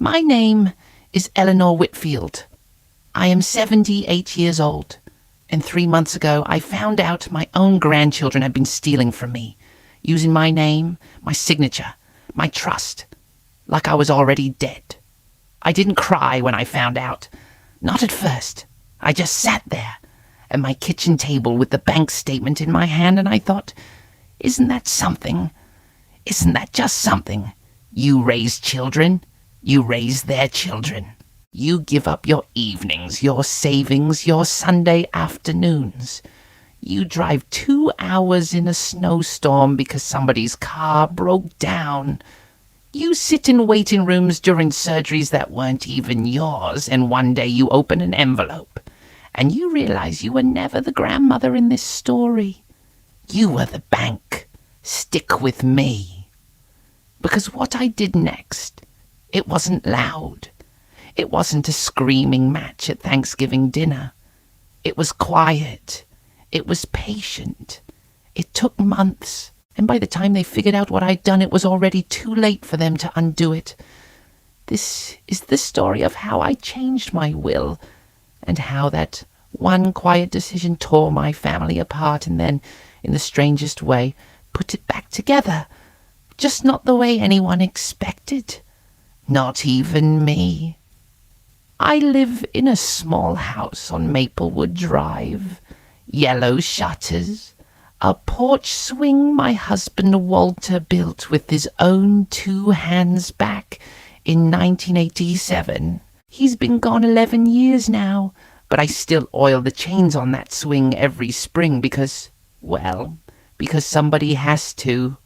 My name is Eleanor Whitfield. I am 78 years old, and 3 months ago I found out my own grandchildren had been stealing from me, using my name, my signature, my trust, like I was already dead. I didn't cry when I found out. Not at first. I just sat there at my kitchen table with the bank statement in my hand, and I thought, isn't that something? Isn't that just something? You raise children. You raise their children. You give up your evenings, your savings, your Sunday afternoons. You drive 2 hours in a snowstorm because somebody's car broke down. You sit in waiting rooms during surgeries that weren't even yours, and one day you open an envelope, and you realize you were never the grandmother in this story. You were the bank. Stick with me. Because what I did next, it wasn't loud. It wasn't a screaming match at Thanksgiving dinner. It was quiet. It was patient. It took months, and by the time they figured out what I'd done, it was already too late for them to undo it. This is the story of how I changed my will, and how that one quiet decision tore my family apart, and then, in the strangest way, put it back together. Just not the way anyone expected. Not even me. I live in a small house on Maplewood Drive. Yellow shutters. A porch swing my husband Walter built with his own 2 hands back in 1987. He's been gone 11 years now, but I still oil the chains on that swing every spring because somebody has to.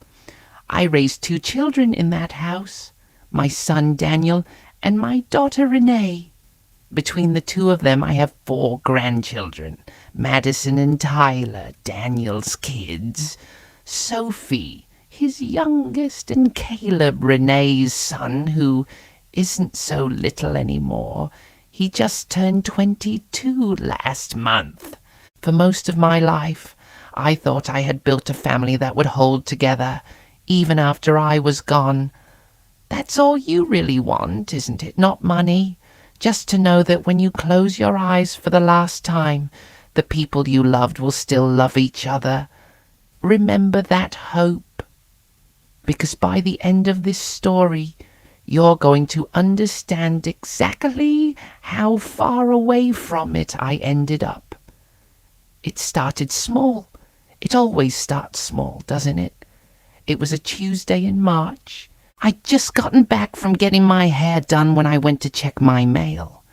I raised 2 children in that house, my son Daniel and my daughter Renee. Between the 2 of them, I have 4 grandchildren, Madison and Tyler, Daniel's kids, Sophie, his youngest, and Caleb, Renee's son, who isn't so little anymore. He just turned 22 last month. For most of my life, I thought I had built a family that would hold together, even after I was gone. That's all you really want, isn't it? Not money. Just to know that when you close your eyes for the last time, the people you loved will still love each other. Remember that hope. Because by the end of this story, you're going to understand exactly how far away from it I ended up. It started small. It always starts small, doesn't it? It was a Tuesday in March. I'd just gotten back from getting my hair done when I went to check my mail.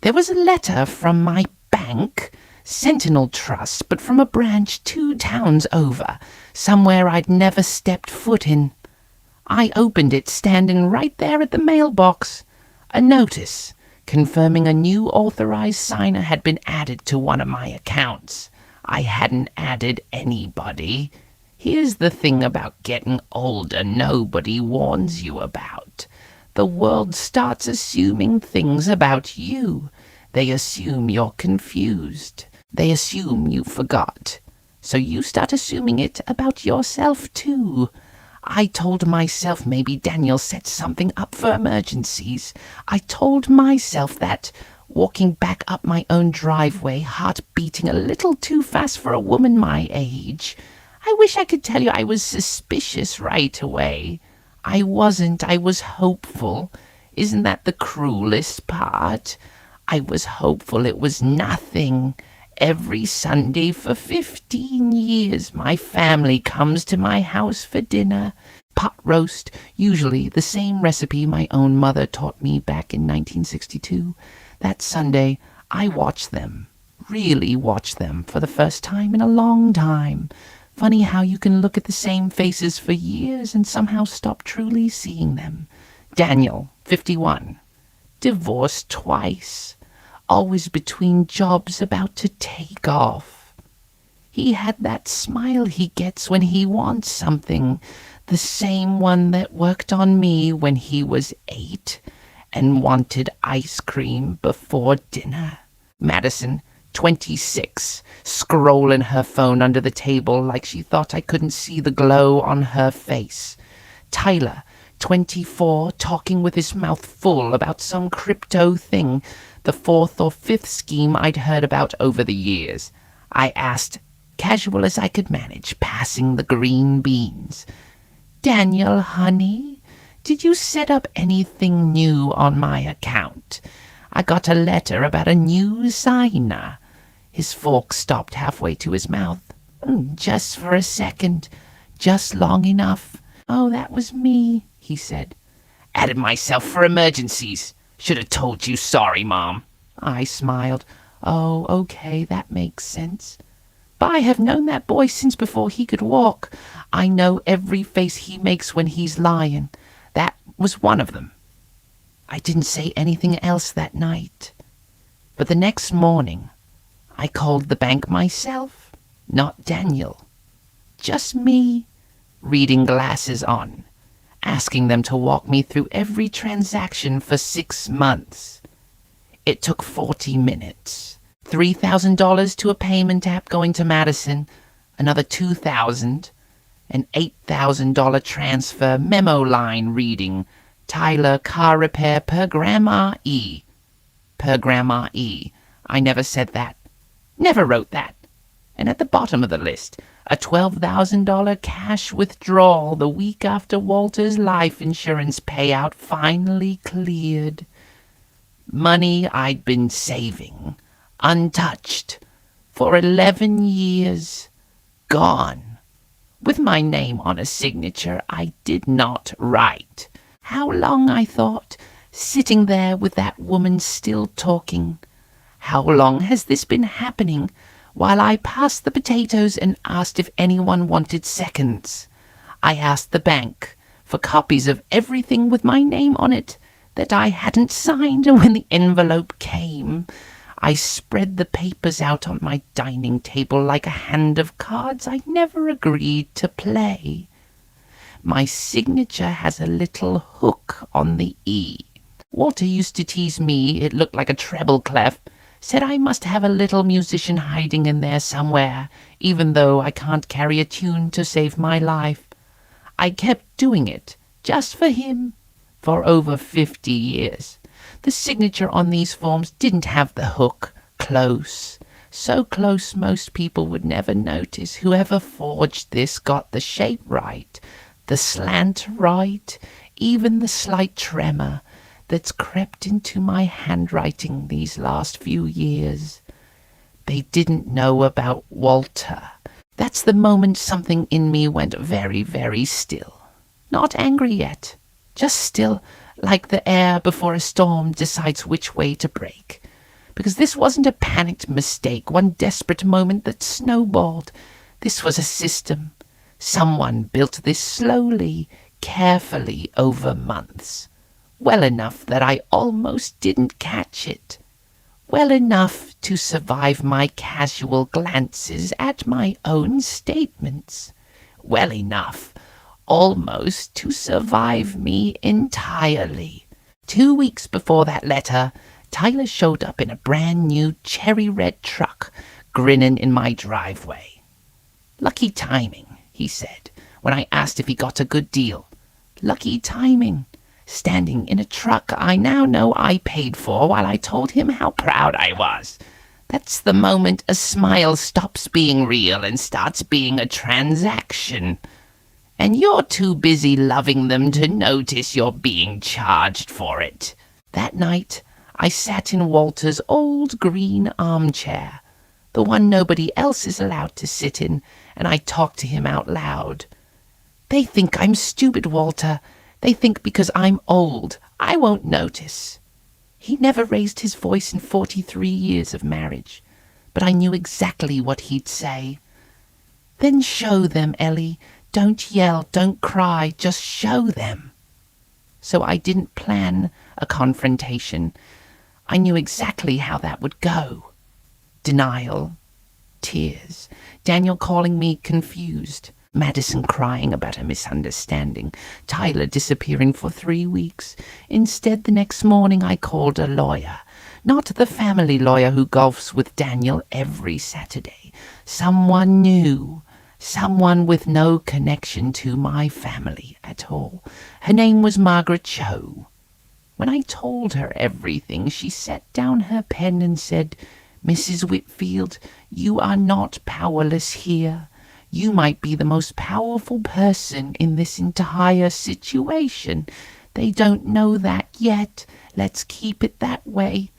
There was a letter from my bank, Sentinel Trust, but from a branch 2 towns over, somewhere I'd never stepped foot in. I opened it, standing right there at the mailbox. A notice confirming a new authorized signer had been added to one of my accounts. I hadn't added anybody. Here's the thing about getting older nobody warns you about. The world starts assuming things about you. They assume you're confused. They assume you forgot. So you start assuming it about yourself too. I told myself maybe Daniel set something up for emergencies. I told myself that, walking back up my own driveway, heart beating a little too fast for a woman my age. I wish I could tell you I was suspicious right away. I wasn't. I was hopeful. Isn't that the cruelest part? I was hopeful it was nothing. Every Sunday for 15 years, my family comes to my house for dinner. Pot roast, usually the same recipe my own mother taught me back in 1962. That Sunday, I watched them, really watched them for the first time in a long time. Funny how you can look at the same faces for years and somehow stop truly seeing them. Daniel, 51. Divorced twice. Always between jobs about to take off. He had that smile he gets when he wants something. The same one that worked on me when he was 8 and wanted ice cream before dinner. Madison, 26, scrolling her phone under the table like she thought I couldn't see the glow on her face. Tyler, 24, talking with his mouth full about some crypto thing, the fourth or fifth scheme I'd heard about over the years. I asked, casual as I could manage, passing the green beans. Daniel, honey, did you set up anything new on my account? I got a letter about a new signer. His fork stopped halfway to his mouth. Just for a second. Just long enough. Oh, that was me, he said. Added myself for emergencies. Should have told you sorry, Mom. I smiled. Oh, okay, that makes sense. But I have known that boy since before he could walk. I know every face he makes when he's lying. That was one of them. I didn't say anything else that night. But the next morning, I called the bank myself, not Daniel. Just me, reading glasses on, asking them to walk me through every transaction for 6 months. It took 40 minutes. $3,000 to a payment app going to Madison, another $2,000, an $8,000 transfer memo line reading, Tyler car repair per Grandma E. Per Grandma E. I never said that. Never wrote that. And at the bottom of the list, a $12,000 cash withdrawal the week after Walter's life insurance payout finally cleared. Money I'd been saving, untouched, for 11 years, gone. With my name on a signature I did not write. How long, I thought, sitting there with that woman still talking. How long has this been happening while I passed the potatoes and asked if anyone wanted seconds? I asked the bank for copies of everything with my name on it that I hadn't signed when the envelope came. I spread the papers out on my dining table like a hand of cards I never agreed to play. My signature has a little hook on the E. Walter used to tease me it looked like a treble clef, said I must have a little musician hiding in there somewhere, even though I can't carry a tune to save my life. I kept doing it, just for him, for over 50 years. The signature on these forms didn't have the hook close. So close most people would never notice. Whoever forged this got the shape right, the slant right, even the slight tremor that's crept into my handwriting these last few years. They didn't know about Walter. That's the moment something in me went very, very still. Not angry yet, just still, like the air before a storm decides which way to break. Because this wasn't a panicked mistake, one desperate moment that snowballed. This was a system. Someone built this slowly, carefully over months. Well enough that I almost didn't catch it. Well enough to survive my casual glances at my own statements. Well enough, almost to survive me entirely. 2 weeks before that letter, Tyler showed up in a brand new cherry red truck, grinning in my driveway. Lucky timing, he said, when I asked if he got a good deal. Lucky timing. Standing in a truck I now know I paid for while I told him how proud I was. That's the moment a smile stops being real and starts being a transaction. And you're too busy loving them to notice you're being charged for it. That night, I sat in Walter's old green armchair, the one nobody else is allowed to sit in, and I talked to him out loud. They think I'm stupid, Walter. They think because I'm old, I won't notice. He never raised his voice in 43 years of marriage, but I knew exactly what he'd say. Then show them, Ellie. Don't yell, don't cry, just show them. So I didn't plan a confrontation. I knew exactly how that would go. Denial, tears, Daniel calling me confused, Madison crying about a misunderstanding, Tyler disappearing for 3 weeks. Instead, the next morning I called a lawyer. Not the family lawyer who golfs with Daniel every Saturday. Someone new. Someone with no connection to my family at all. Her name was Margaret Cho. When I told her everything, she set down her pen and said, "Mrs. Whitfield, you are not powerless here. You might be the most powerful person in this entire situation. They don't know that yet. Let's keep it that way."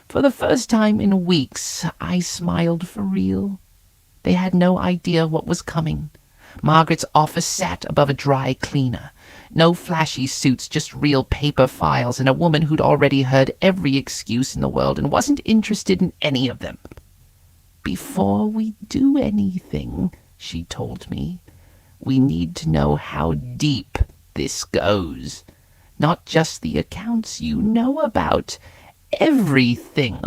For the first time in weeks, I smiled for real. They had no idea what was coming. Margaret's office sat above a dry cleaner. No flashy suits, just real paper files, and a woman who'd already heard every excuse in the world and wasn't interested in any of them. "Before we do anything," she told me, "we need to know how deep this goes. Not just the accounts you know about. Everything."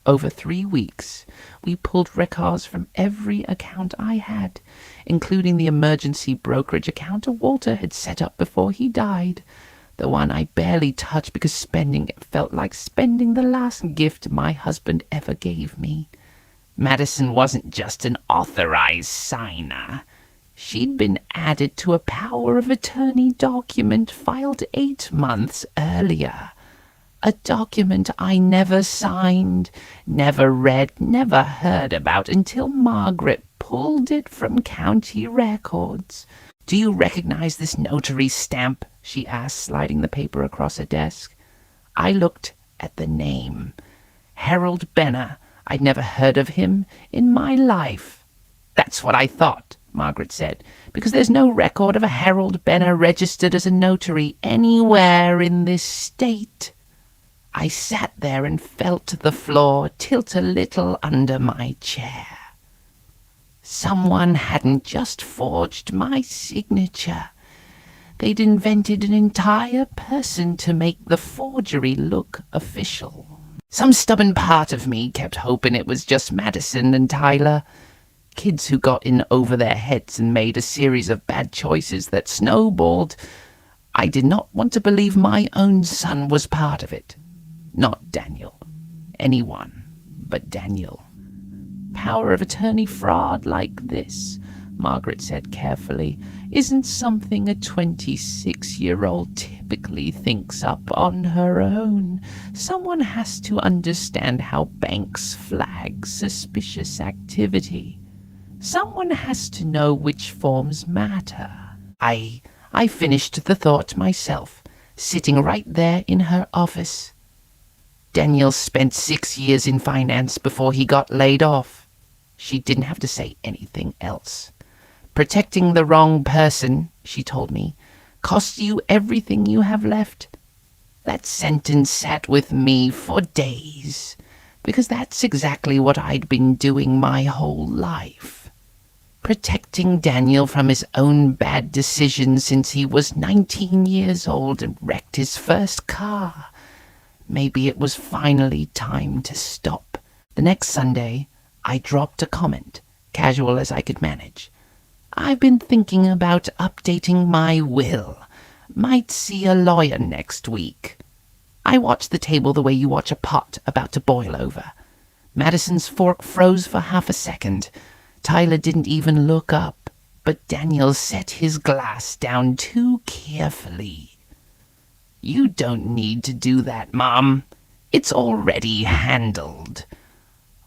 Over 3 weeks, we pulled records from every account I had, including the emergency brokerage account Walter had set up before he died, the one I barely touched because spending it felt like spending the last gift my husband ever gave me. Madison wasn't just an authorized signer. She'd been added to a power of attorney document filed 8 months earlier. A document I never signed, never read, never heard about until Margaret pulled it from county records. "Do you recognize this notary stamp?" she asked, sliding the paper across her desk. I looked at the name. Harold Benner. I'd never heard of him in my life. "That's what I thought," Margaret said, "because there's no record of a Harold Benner registered as a notary anywhere in this state." I sat there and felt the floor tilt a little under my chair. Someone hadn't just forged my signature. They'd invented an entire person to make the forgery look official. Some stubborn part of me kept hoping it was just Madison and Tyler, kids who got in over their heads and made a series of bad choices that snowballed. I did not want to believe my own son was part of it. Not Daniel. Anyone but Daniel. Power of attorney fraud like this, Margaret said carefully, isn't something a 26-year-old typically thinks up on her own. Someone has to understand how banks flag suspicious activity. Someone has to know which forms matter. I finished the thought myself, sitting right there in her office. Daniel spent 6 years in finance before he got laid off. She didn't have to say anything else. Protecting the wrong person, she told me, costs you everything you have left. That sentence sat with me for days, because that's exactly what I'd been doing my whole life. Protecting Daniel from his own bad decisions since he was 19 years old and wrecked his first car. Maybe it was finally time to stop. The next Sunday, I dropped a comment, casual as I could manage. "I've been thinking about updating my will. Might see a lawyer next week." I watched the table the way you watch a pot about to boil over. Madison's fork froze for half a second. Tyler didn't even look up, but Daniel set his glass down too carefully. "You don't need to do that, Mom. It's already handled."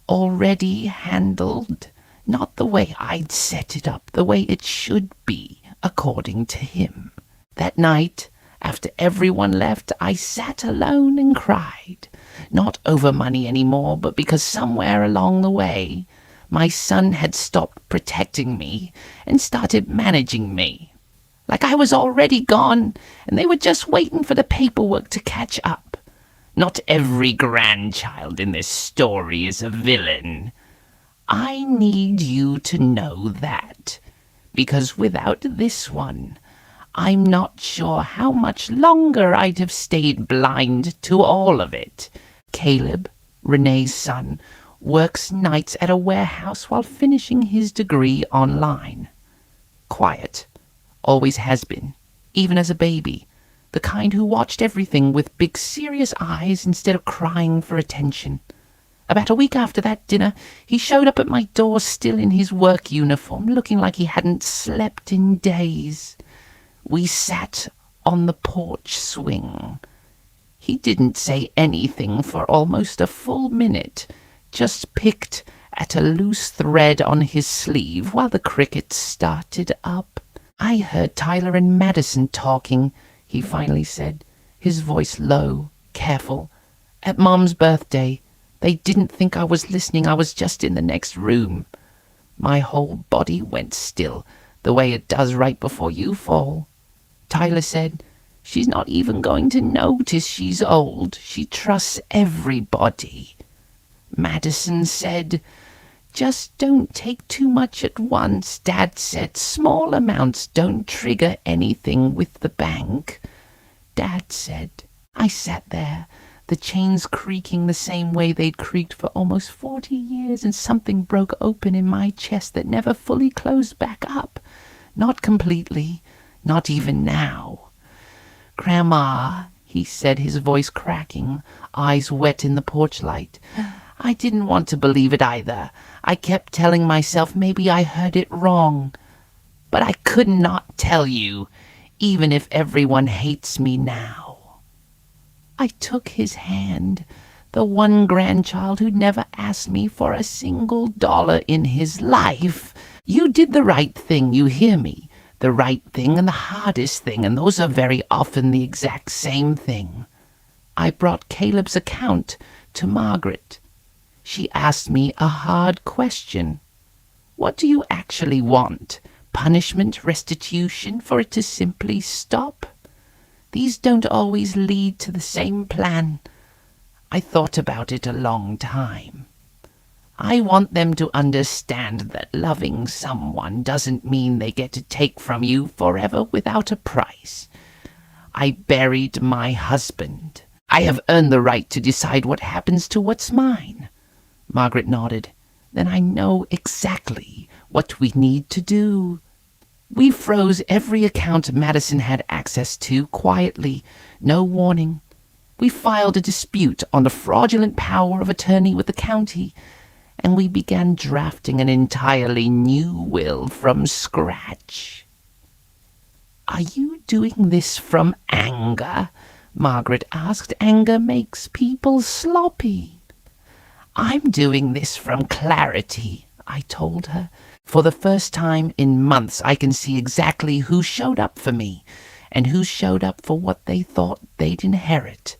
Already handled? Not the way I'd set it up, the way it should be, according to him. That night, after everyone left, I sat alone and cried. Not over money anymore, but because somewhere along the way, my son had stopped protecting me and started managing me. Like I was already gone, and they were just waiting for the paperwork to catch up. Not every grandchild in this story is a villain. I need you to know that, because without this one, I'm not sure how much longer I'd have stayed blind to all of it. Caleb, Renee's son, works nights at a warehouse while finishing his degree online. Quiet. Always has been, even as a baby, the kind who watched everything with big serious eyes instead of crying for attention. About a week after that dinner, he showed up at my door still in his work uniform, looking like he hadn't slept in days. We sat on the porch swing. He didn't say anything for almost a full minute, just picked at a loose thread on his sleeve while the crickets started up. "I heard Tyler and Madison talking," he finally said, his voice low, careful. "At Mom's birthday. They didn't think I was listening. I was just in the next room." My whole body went still, the way it does right before you fall. Tyler said, "She's not even going to notice she's old. She trusts everybody." Madison said, "Just don't take too much at once." Dad said, "Small amounts don't trigger anything with the bank." Dad said. I sat there, the chains creaking the same way they'd creaked for almost 40 years, and something broke open in my chest that never fully closed back up. Not completely, not even now. "Grandma," he said, his voice cracking, eyes wet in the porch light. I didn't want to believe it either. I kept telling myself maybe I heard it wrong. But I could not tell you, even if everyone hates me now. I took his hand, the one grandchild who'd never asked me for a single dollar in his life. "You did the right thing, you hear me? The right thing and the hardest thing, and those are very often the exact same thing." I brought Caleb's account to Margaret. She asked me a hard question. "What do you actually want? Punishment, restitution, for it to simply stop? These don't always lead to the same plan." I thought about it a long time. I want them to understand that loving someone doesn't mean they get to take from you forever without a price. I buried my husband. I have earned the right to decide what happens to what's mine. Margaret nodded. "Then I know exactly what we need to do." We froze every account Madison had access to quietly, no warning. We filed a dispute on the fraudulent power of attorney with the county, and we began drafting an entirely new will from scratch. "Are you doing this from anger?" Margaret asked. "Anger makes people sloppy." "I'm doing this from clarity," I told her. "For the first time in months, I can see exactly who showed up for me and who showed up for what they thought they'd inherit."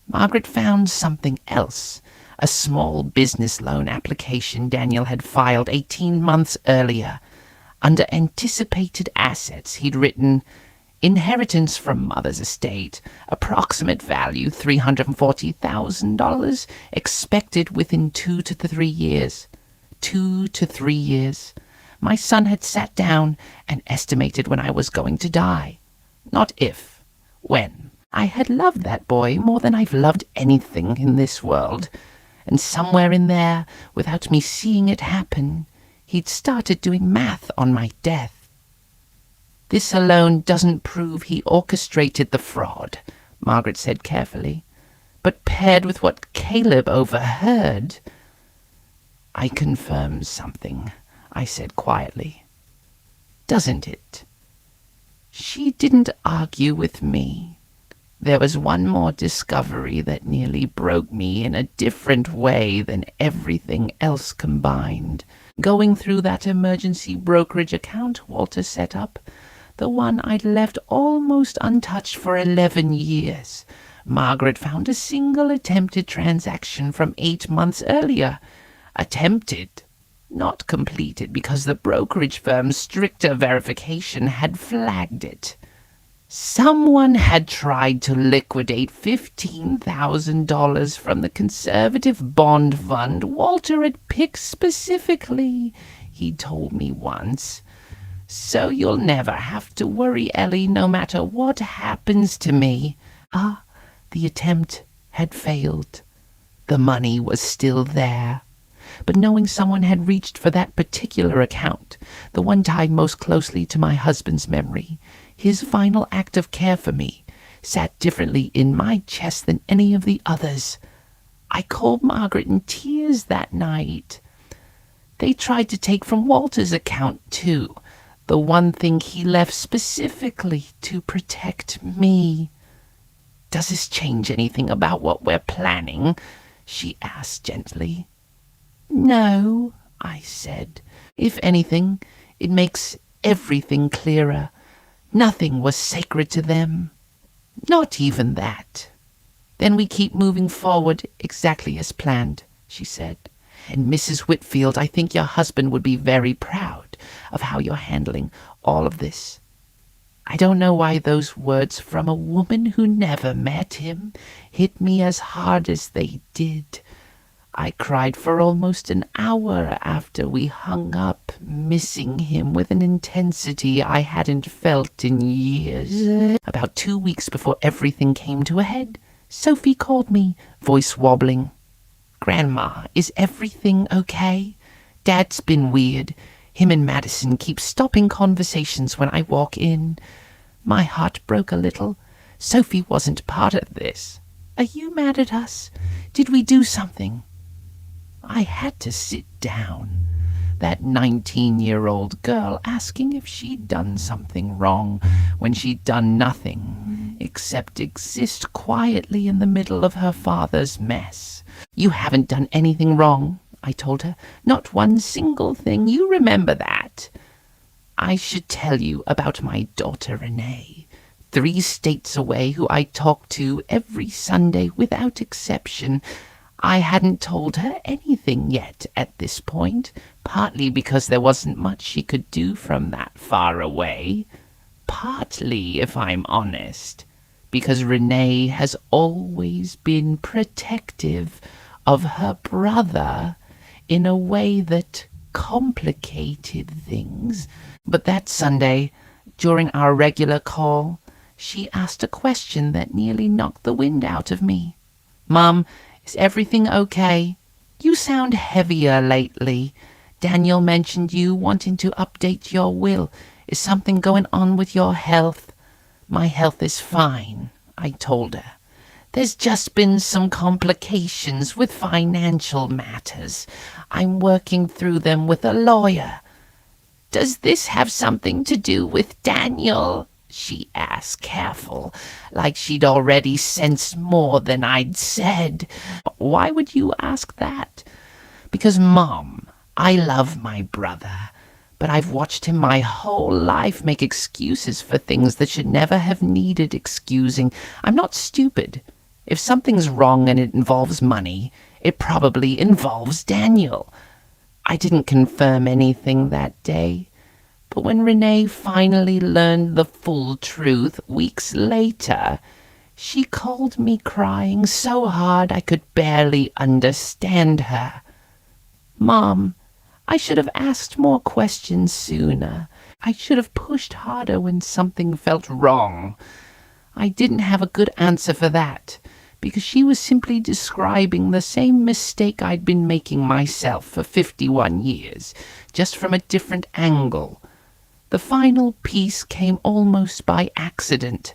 Margaret found something else, a small business loan application Daniel had filed 18 months earlier. Under anticipated assets, he'd written, "Inheritance from mother's estate, approximate value $340,000, expected within 2 to 3 years. 2 to 3 years. My son had sat down and estimated when I was going to die. Not if, when. I had loved that boy more than I've loved anything in this world. And somewhere in there, without me seeing it happen, he'd started doing math on my death. This alone doesn't prove he orchestrated the fraud," Margaret said carefully. "But paired with what Caleb overheard..." "I confirm something," I said quietly. "Doesn't it?" She didn't argue with me. There was one more discovery that nearly broke me in a different way than everything else combined. Going through that emergency brokerage account Walter set up, the one I'd left almost untouched for 11 years, Margaret found a single attempted transaction from 8 months earlier. Attempted, not completed, because the brokerage firm's stricter verification had flagged it. Someone had tried to liquidate $15,000 from the conservative bond fund Walter had picked specifically, he told me once. "So you'll never have to worry, Ellie, no matter what happens to me." The attempt had failed. The money was still there. But knowing someone had reached for that particular account, the one tied most closely to my husband's memory, his final act of care for me, sat differently in my chest than any of the others. I called Margaret in tears that night. They tried to take from Walter's account, too, the one thing he left specifically to protect me. Does this change anything about what we're planning? She asked gently. No, I said. If anything, it makes everything clearer. Nothing was sacred to them. Not even that. Then we keep moving forward exactly as planned, she said. And Mrs. Whitfield, I think your husband would be very proud of how you're handling all of this. I don't know why those words from a woman who never met him hit me as hard as they did. I cried for almost an hour after we hung up, missing him with an intensity I hadn't felt in years. About 2 weeks before everything came to a head, Sophie called me, voice wobbling. Grandma, is everything okay? Dad's been weird. Him and Madison keep stopping conversations when I walk in. My heart broke a little. Sophie wasn't part of this. Are you mad at us? Did we do something? I had to sit down. That 19-year-old girl asking if she'd done something wrong when she'd done nothing except exist quietly in the middle of her father's mess. You haven't done anything wrong, I told her. Not one single thing. You remember that. I should tell you about my daughter Renee, 3 states away, who I talk to every Sunday without exception. I hadn't told her anything yet at this point, partly because there wasn't much she could do from that far away, partly, if I'm honest, because Renee has always been protective of her brother in a way that complicated things. But that Sunday, during our regular call, she asked a question that nearly knocked the wind out of me. Mom, is everything okay? You sound heavier lately. Daniel mentioned you wanting to update your will. Is something going on with your health? My health is fine, I told her. There's just been some complications with financial matters. I'm working through them with a lawyer. Does this have something to do with Daniel? She asked, careful, like she'd already sensed more than I'd said. Why would you ask that? Because, Mom, I love my brother, but I've watched him my whole life make excuses for things that should never have needed excusing. I'm not stupid. If something's wrong and it involves money, it probably involves Daniel. I didn't confirm anything that day. But when Renee finally learned the full truth weeks later, she called me crying so hard I could barely understand her. Mom, I should have asked more questions sooner. I should have pushed harder when something felt wrong. I didn't have a good answer for that, because she was simply describing the same mistake I'd been making myself for 51 years, just from a different angle. The final piece came almost by accident.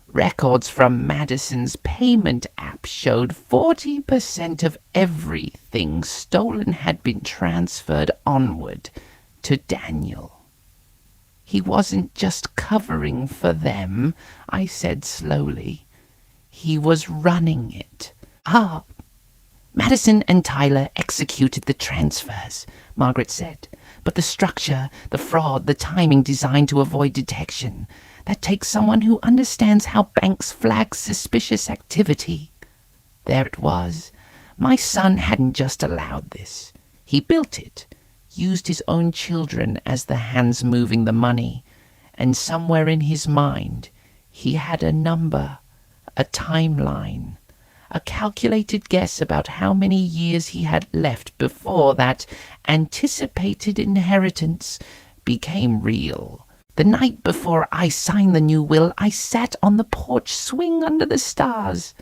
Records from Madison's payment app showed 40% of everything stolen had been transferred onward to Daniel. He wasn't just covering for them, I said slowly. He was running it. Madison and Tyler executed the transfers, Margaret said. But the structure, the fraud, the timing designed to avoid detection, that takes someone who understands how banks flag suspicious activity. There it was. My son hadn't just allowed this. He built it, used his own children as the hands moving the money, and somewhere in his mind he had a number, a timeline, a calculated guess about how many years he had left before that anticipated inheritance became real. The night before I signed the new will, I sat on the porch swing under the stars.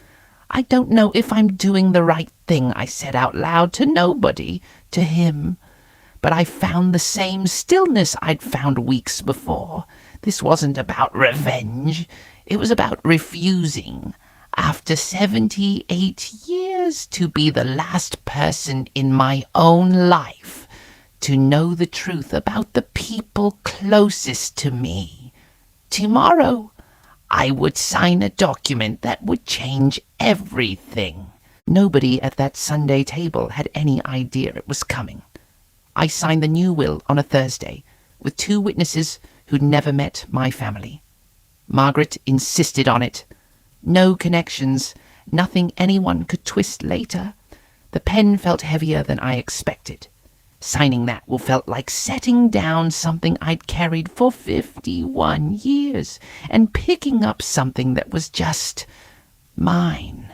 I don't know if I'm doing the right thing, I said out loud to nobody, to him. But I found the same stillness I'd found weeks before. This wasn't about revenge. It was about refusing. After 78 years years to be the last person in my own life to know the truth about the people closest to me. Tomorrow, I would sign a document that would change everything. Nobody at that Sunday table had any idea it was coming. I signed the new will on a Thursday, with 2 witnesses who'd never met my family. Margaret insisted on it. No connections, nothing anyone could twist later. The pen felt heavier than I expected. Signing that will felt like setting down something I'd carried for 51 years and picking up something that was just mine.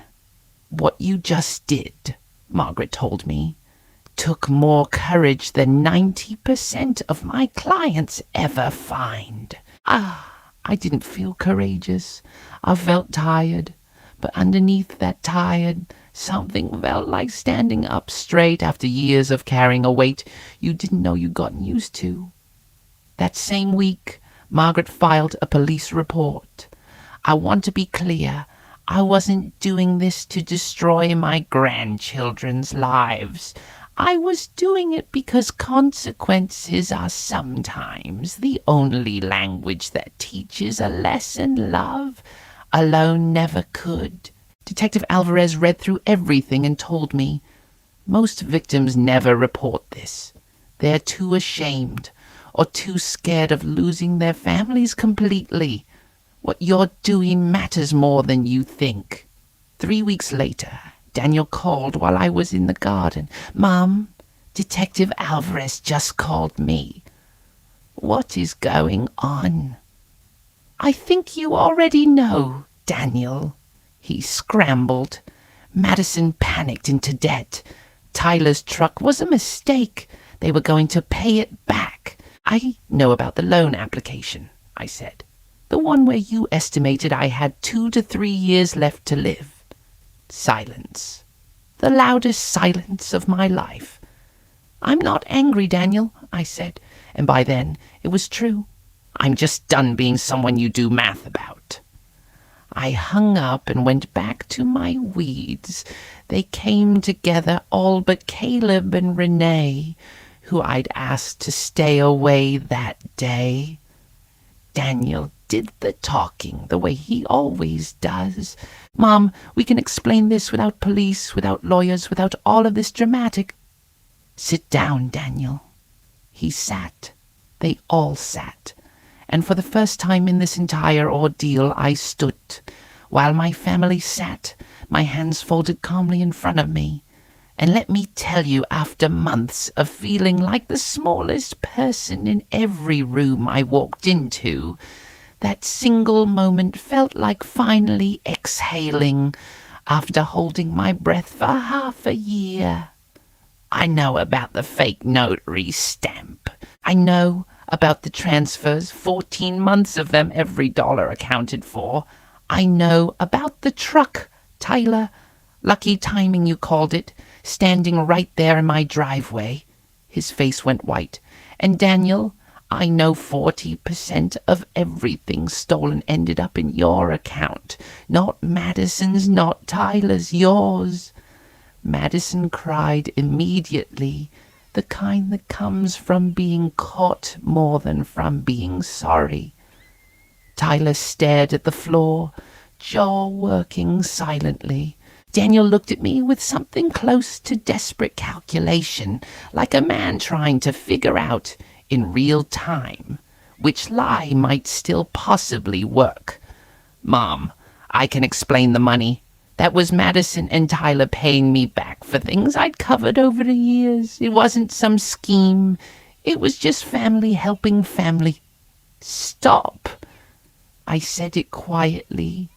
What you just did, Margaret told me, took more courage than 90% of my clients ever find. I didn't feel courageous. I felt tired, but underneath that tired, something felt like standing up straight after years of carrying a weight you didn't know you'd gotten used to. That same week, Margaret filed a police report. I want to be clear, I wasn't doing this to destroy my grandchildren's lives. I was doing it because consequences are sometimes the only language that teaches a lesson love alone never could. Detective Alvarez read through everything and told me, most victims never report this. They're too ashamed or too scared of losing their families completely. What you're doing matters more than you think. 3 weeks later, Daniel called while I was in the garden. Mom, Detective Alvarez just called me. What is going on? I think you already know, Daniel. He scrambled. Madison panicked into debt. Tyler's truck was a mistake. They were going to pay it back. I know about the loan application, I said. The one where you estimated I had 2 to 3 years left to live. Silence. The loudest silence of my life. I'm not angry, Daniel, I said, and by then it was true. I'm just done being someone you do math about. I hung up and went back to my weeds. They came together, all but Caleb and Renee, who I'd asked to stay away that day. Daniel did the talking the way he always does. Mom, we can explain this without police, without lawyers, without all of this dramatic. Sit down, Daniel. He sat. They all sat. And for the first time in this entire ordeal, I stood, while my family sat, my hands folded calmly in front of me. And let me tell you, after months of feeling like the smallest person in every room I walked into, that single moment felt like finally exhaling after holding my breath for half a year. I know about the fake notary stamp. I know about the transfers, 14 months of them, every dollar accounted for. I know about the truck, Tyler. Lucky timing, you called it, standing right there in my driveway. His face went white. And Daniel, I know 40% of everything stolen ended up in your account. Not Madison's, not Tyler's, yours. Madison cried immediately, the kind that comes from being caught more than from being sorry. Tyler stared at the floor, jaw working silently. Daniel looked at me with something close to desperate calculation, like a man trying to figure out, in real time, which lie might still possibly work. Mom, I can explain the money. That was Madison and Tyler paying me back for things I'd covered over the years. It wasn't some scheme. It was just family helping family. Stop. I said it quietly,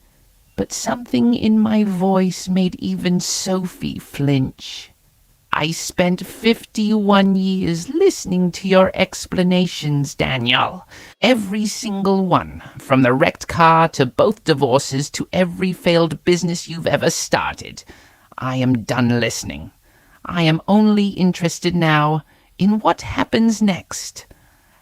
but something in my voice made even Sophie flinch. I spent 51 years listening to your explanations, Daniel. Every single one, from the wrecked car to both divorces to every failed business you've ever started. I am done listening. I am only interested now in what happens next.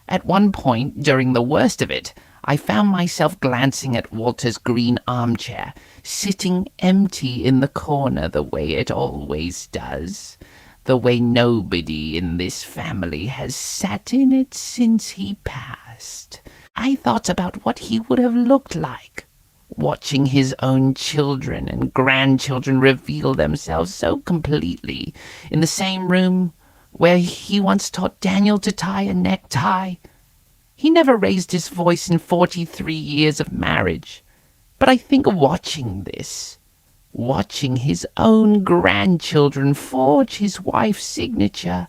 At one point, during the worst of it, I found myself glancing at Walter's green armchair, sitting empty in the corner the way it always does, the way nobody in this family has sat in it since he passed. I thought about what he would have looked like, watching his own children and grandchildren reveal themselves so completely in the same room where he once taught Daniel to tie a necktie. He never raised his voice in 43 years of marriage, but I think watching this, watching his own grandchildren forge his wife's signature,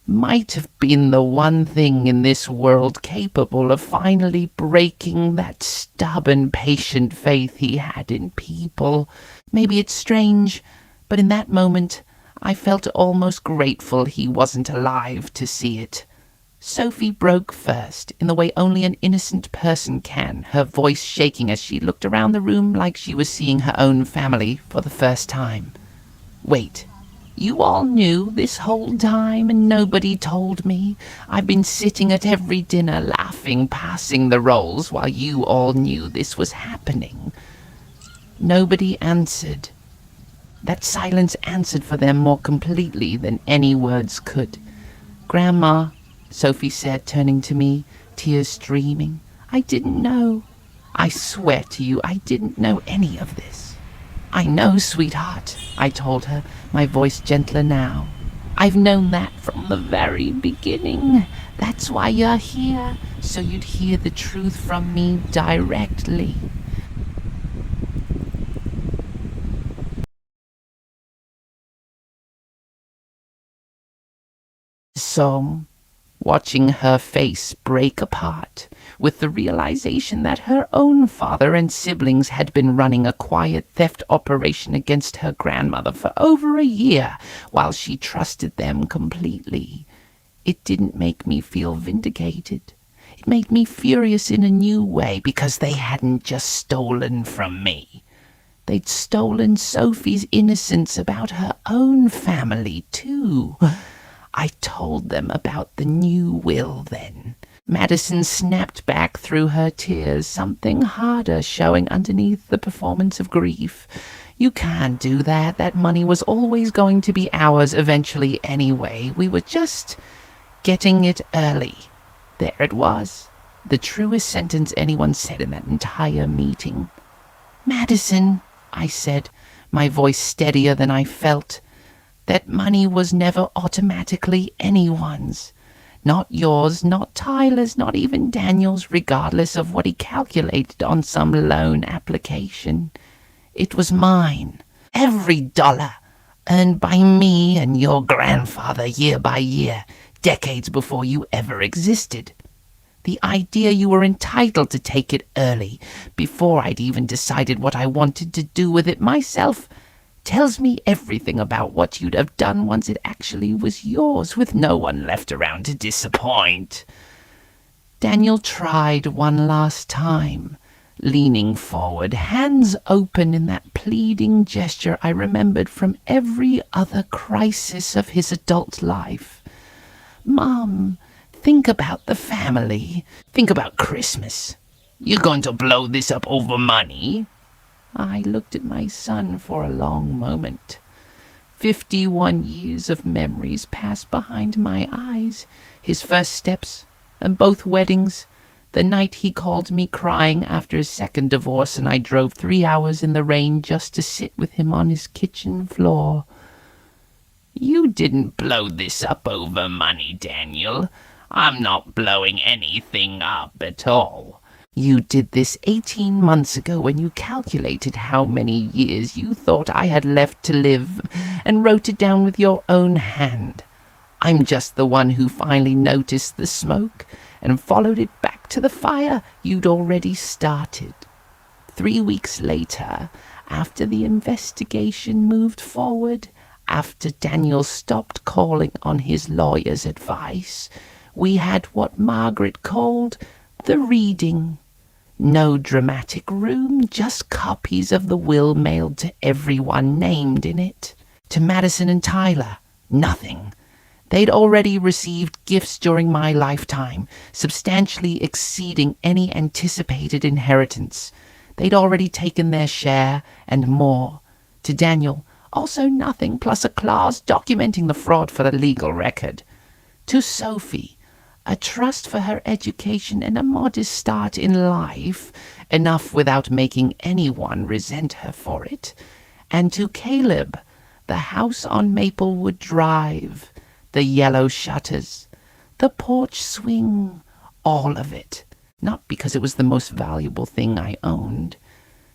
might have been the one thing in this world capable of finally breaking that stubborn, patient faith he had in people. Maybe it's strange, but in that moment I felt almost grateful he wasn't alive to see it. Sophie broke first, in the way only an innocent person can, her voice shaking as she looked around the room like she was seeing her own family for the first time. "Wait. You all knew this whole time and nobody told me? I've been sitting at every dinner laughing, passing the rolls, while you all knew this was happening." Nobody answered. That silence answered for them more completely than any words could. "Grandma," Sophie said, turning to me, tears streaming, "I didn't know. I swear to you I didn't know any of this." "I know, sweetheart," I told her, my voice gentler now. "I've known that from the very beginning. That's why you're here, so you'd hear the truth from me directly." So, watching her face break apart, with the realization that her own father and siblings had been running a quiet theft operation against her grandmother for over a year while she trusted them completely, it didn't make me feel vindicated. It made me furious in a new way, because they hadn't just stolen from me. They'd stolen Sophie's innocence about her own family, too. I told them about the new will then. Madison snapped back through her tears, something harder showing underneath the performance of grief. "You can't do that. That money was always going to be ours eventually anyway. We were just getting it early." There it was, the truest sentence anyone said in that entire meeting. "Madison," I said, my voice steadier than I felt, "that money was never automatically anyone's. Not yours, not Tyler's, not even Daniel's, regardless of what he calculated on some loan application. It was mine. Every dollar, earned by me and your grandfather year by year, decades before you ever existed. The idea you were entitled to take it early, before I'd even decided what I wanted to do with it myself, tells me everything about what you'd have done once it actually was yours, with no one left around to disappoint." Daniel tried one last time, leaning forward, hands open in that pleading gesture I remembered from every other crisis of his adult life. "Mom, think about the family. Think about Christmas. You're going to blow this up over money?" I looked at my son for a long moment. 51 years of memories passed behind my eyes. His first steps, and both weddings, the night he called me crying after his second divorce and I drove 3 hours in the rain just to sit with him on his kitchen floor. "You didn't blow this up over money, Daniel. I'm not blowing anything up at all. You did this 18 months ago when you calculated how many years you thought I had left to live and wrote it down with your own hand. I'm just the one who finally noticed the smoke and followed it back to the fire you'd already started. 3 weeks later, after the investigation moved forward, after Daniel stopped calling on his lawyer's advice, we had what Margaret called the reading. No dramatic room, just copies of the will mailed to everyone named in it. To Madison and Tyler, nothing. They'd already received gifts during my lifetime, substantially exceeding any anticipated inheritance. They'd already taken their share and more. To Daniel, also nothing plus a clause documenting the fraud for the legal record. To Sophie, a trust for her education and a modest start in life, enough without making anyone resent her for it. And to Caleb, the house on Maplewood Drive, the yellow shutters, the porch swing, all of it. Not because it was the most valuable thing I owned,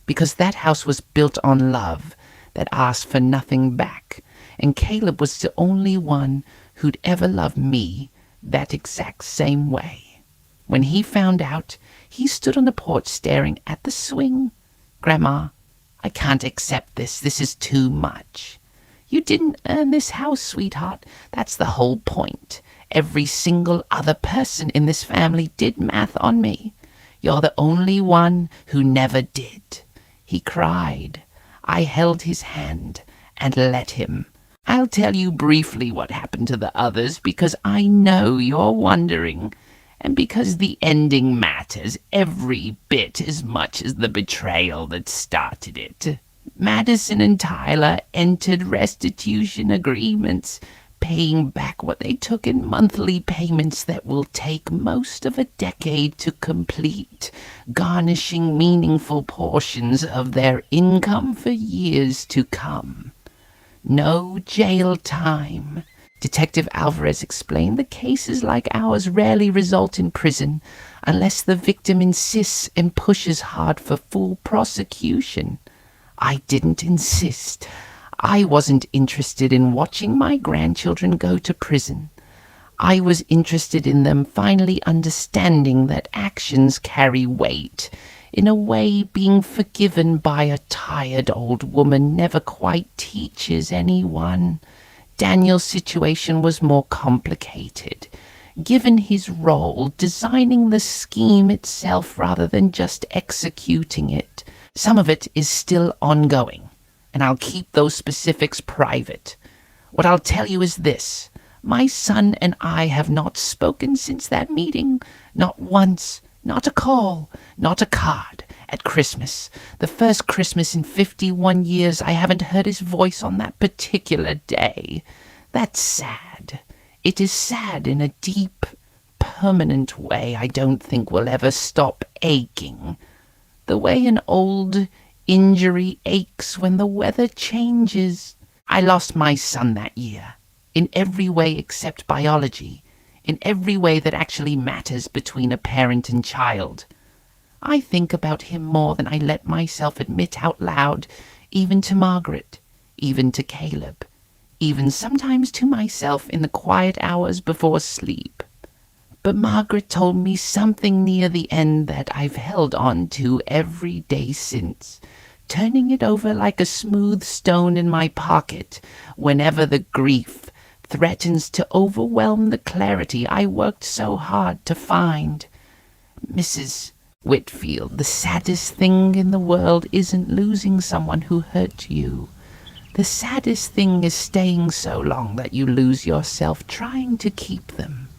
because that house was built on love that asked for nothing back, and Caleb was the only one who'd ever loved me that exact same way. When he found out, he stood on the porch staring at the swing. "Grandma, I can't accept this. This is too much." "You didn't earn this house, sweetheart. That's the whole point. Every single other person in this family did math on me. You're the only one who never did." He cried. I held his hand and let him. I'll tell you briefly what happened to the others because I know you're wondering, and because the ending matters every bit as much as the betrayal that started it. Madison and Tyler entered restitution agreements, paying back what they took in monthly payments that will take most of a decade to complete, garnishing meaningful portions of their income for years to come. No jail time. Detective Alvarez explained the cases like ours rarely result in prison unless the victim insists and pushes hard for full prosecution. I didn't insist. I wasn't interested in watching my grandchildren go to prison. I was interested in them finally understanding that actions carry weight. In a way, being forgiven by a tired old woman never quite teaches anyone. Daniel's situation was more complicated. Given his role, designing the scheme itself rather than just executing it, some of it is still ongoing, and I'll keep those specifics private. What I'll tell you is this. My son and I have not spoken since that meeting. Not once. Not a call. Not a card. At Christmas. The first Christmas in 51 years I haven't heard his voice on that particular day. That's sad. It is sad in a deep, permanent way I don't think will ever stop aching. The way an old injury aches when the weather changes. I lost my son that year. In every way except biology. In every way that actually matters between a parent and child. I think about him more than I let myself admit out loud, even to Margaret, even to Caleb, even sometimes to myself in the quiet hours before sleep. But Margaret told me something near the end that I've held on to every day since, turning it over like a smooth stone in my pocket whenever the grief threatens to overwhelm the clarity I worked so hard to find. Mrs. Whitfield, the saddest thing in the world isn't losing someone who hurt you. The saddest thing is staying so long that you lose yourself trying to keep them.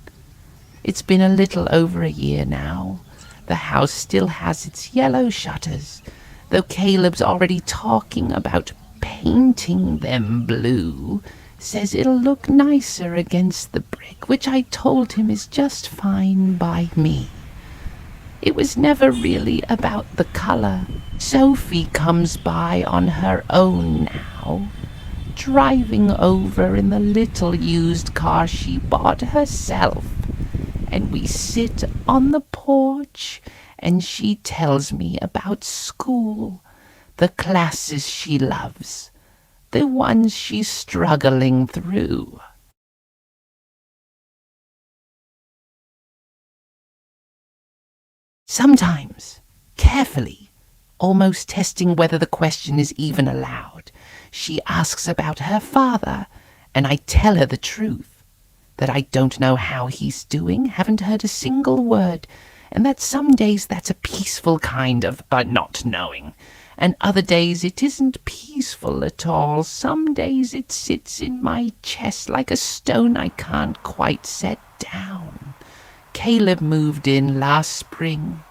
It's been a little over a year now. The house still has its yellow shutters, though Caleb's already talking about painting them blue. Says it'll look nicer against the brick, which I told him is just fine by me. It was never really about the color. Sophie comes by on her own now, driving over in the little used car she bought herself, and we sit on the porch, and she tells me about school, the classes she loves, the ones she's struggling through. Sometimes, carefully, almost testing whether the question is even allowed, she asks about her father, and I tell her the truth, that I don't know how he's doing, haven't heard a single word, and that some days that's a peaceful kind of not knowing, and other days it isn't peaceful at all. Some days it sits in my chest like a stone I can't quite set down. Caleb moved in last spring.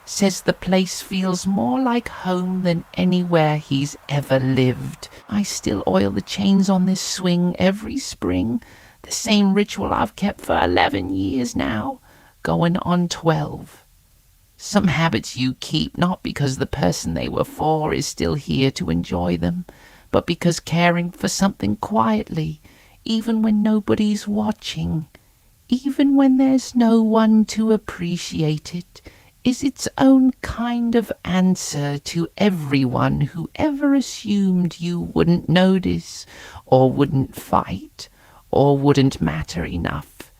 Says the place feels more like home than anywhere he's ever lived. I still oil the chains on this swing every spring. The same ritual I've kept for 11 years now, going on 12. Some habits you keep not because the person they were for is still here to enjoy them, but because caring for something quietly, even when nobody's watching, even when there's no one to appreciate it, is its own kind of answer to everyone who ever assumed you wouldn't notice, or wouldn't fight, or wouldn't matter enough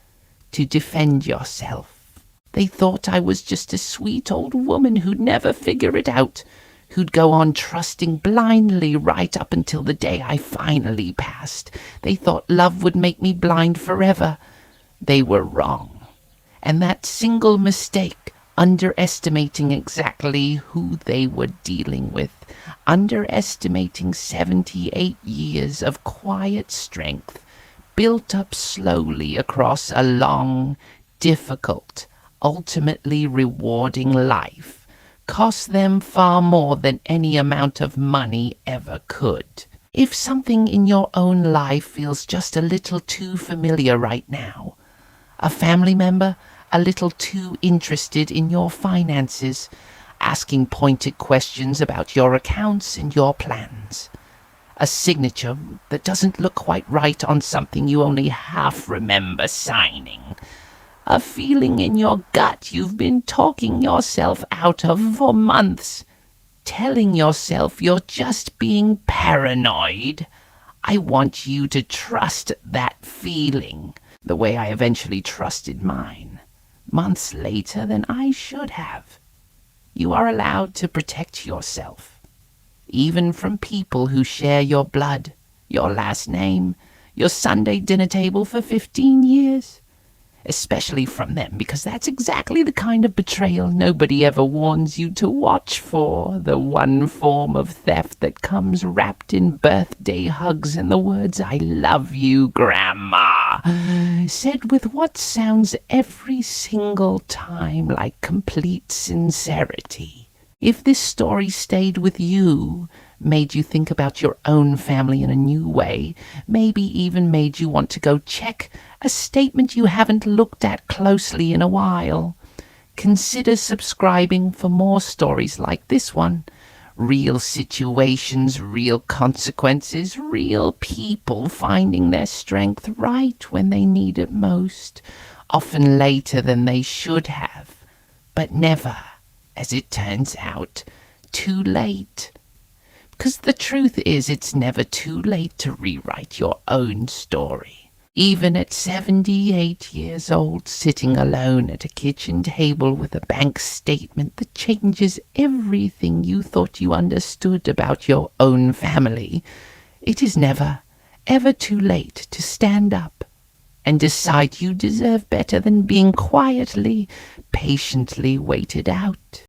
to defend yourself. They thought I was just a sweet old woman who'd never figure it out, who'd go on trusting blindly right up until the day I finally passed. They thought love would make me blind forever. They were wrong. And that single mistake, underestimating exactly who they were dealing with, underestimating 78 years of quiet strength built up slowly across a long, difficult, ultimately rewarding life, cost them far more than any amount of money ever could. If something in your own life feels just a little too familiar right now, a family member a little too interested in your finances, asking pointed questions about your accounts and your plans, a signature that doesn't look quite right on something you only half remember signing, a feeling in your gut you've been talking yourself out of for months, telling yourself you're just being paranoid. I want you to trust that feeling the way I eventually trusted mine, months later than I should have. You are allowed to protect yourself, even from people who share your blood, your last name, your Sunday dinner table for 15 years. Especially from them, because that's exactly the kind of betrayal nobody ever warns you to watch for, the one form of theft that comes wrapped in birthday hugs and the words, "I love you, Grandma," said with what sounds every single time like complete sincerity. If this story stayed with you, made you think about your own family in a new way, maybe even made you want to go check a statement you haven't looked at closely in a while, consider subscribing for more stories like this one. Real situations, real consequences, real people finding their strength right when they need it most, often later than they should have, but never, as it turns out, too late. Because the truth is, it's never too late to rewrite your own story. Even at 78 years old, sitting alone at a kitchen table with a bank statement that changes everything you thought you understood about your own family, it is never, ever too late to stand up and decide you deserve better than being quietly, patiently waited out.